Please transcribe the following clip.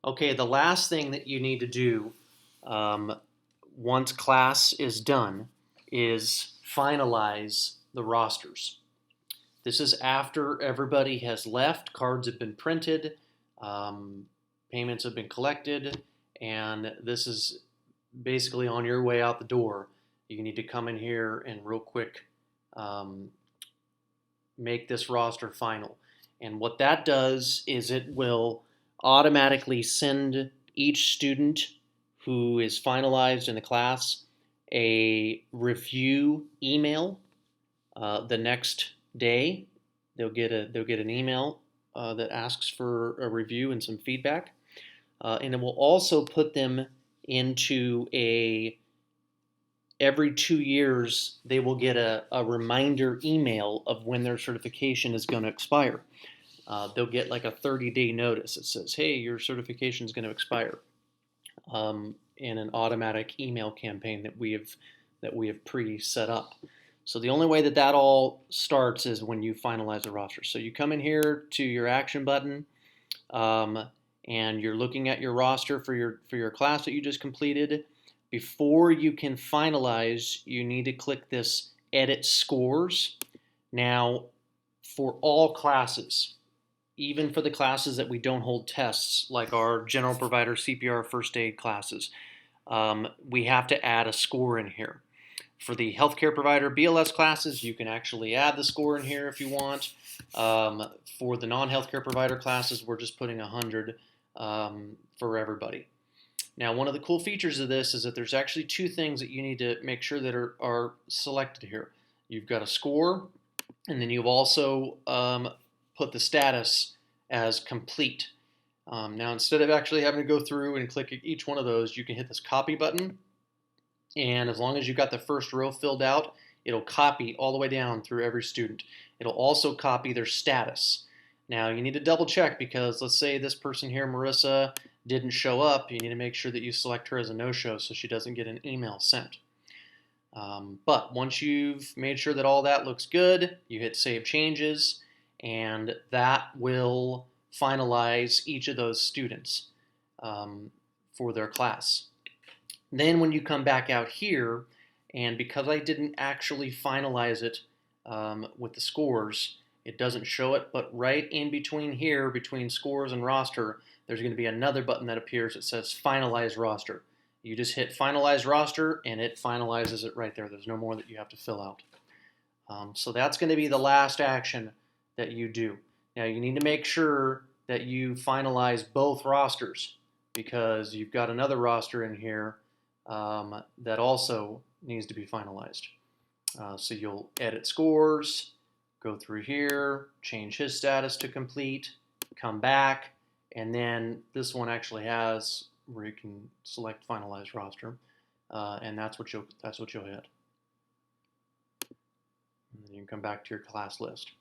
Okay, the last thing that you need to do um, once class is done is finalize the rosters. This is after everybody has left, cards have been printed, um, payments have been collected, and this is basically on your way out the door. You need to come in here and real quick um, make this roster final. And what that does is it will automatically send each student who is finalized in the class a review email the next day. They'll get an email that asks for a review and some feedback, and it will also put them into a every 2 years they will get a reminder email of when their certification is going to expire. They'll get like a 30-day notice that says, "Hey, your certification is going to expire," in an automatic email campaign that we have pre-set up. So the only way that that all starts is when you finalize the roster. So you come in here to your action button, um, and you're looking at your roster for your class that you just completed. Before you can finalize, you need to click this Edit Scores. Now, for all classes, even for the classes that we don't hold tests, like our general provider, CPR, first aid classes, we have to add a score in here. For the healthcare provider BLS classes, you can actually add the score in here if you want. For the non-healthcare provider classes, we're just putting 100 for everybody. Now, one of the cool features of this is that there's actually two things that you need to make sure that are selected here. You've got a score, and then you've also put the status as complete. Now, instead of actually having to go through and click each one of those, you can hit this copy button, and as long as you've got the first row filled out, it'll copy all the way down through every student. It'll also copy their status. Now, you need to double check because let's say this person here, Marissa, didn't show up. You need to make sure that you select her as a no-show so she doesn't get an email sent. But once you've made sure that all that looks good, you hit Save Changes, and that will finalize each of those students for their class. Then when you come back out here, and because I didn't actually finalize it with the scores, it doesn't show it, but right in between here, between scores and roster, there's going to be another button that appears that says Finalize Roster. You just hit Finalize Roster, and it finalizes it right there. There's no more that you have to fill out. So that's going to be the last action that you do. Now you need to make sure that you finalize both rosters because you've got another roster in here that also needs to be finalized. So you'll edit scores, go through here, change his status to complete, come back, and then this one actually has where you can select finalize roster, and that's what you'll hit. And then you can come back to your class list.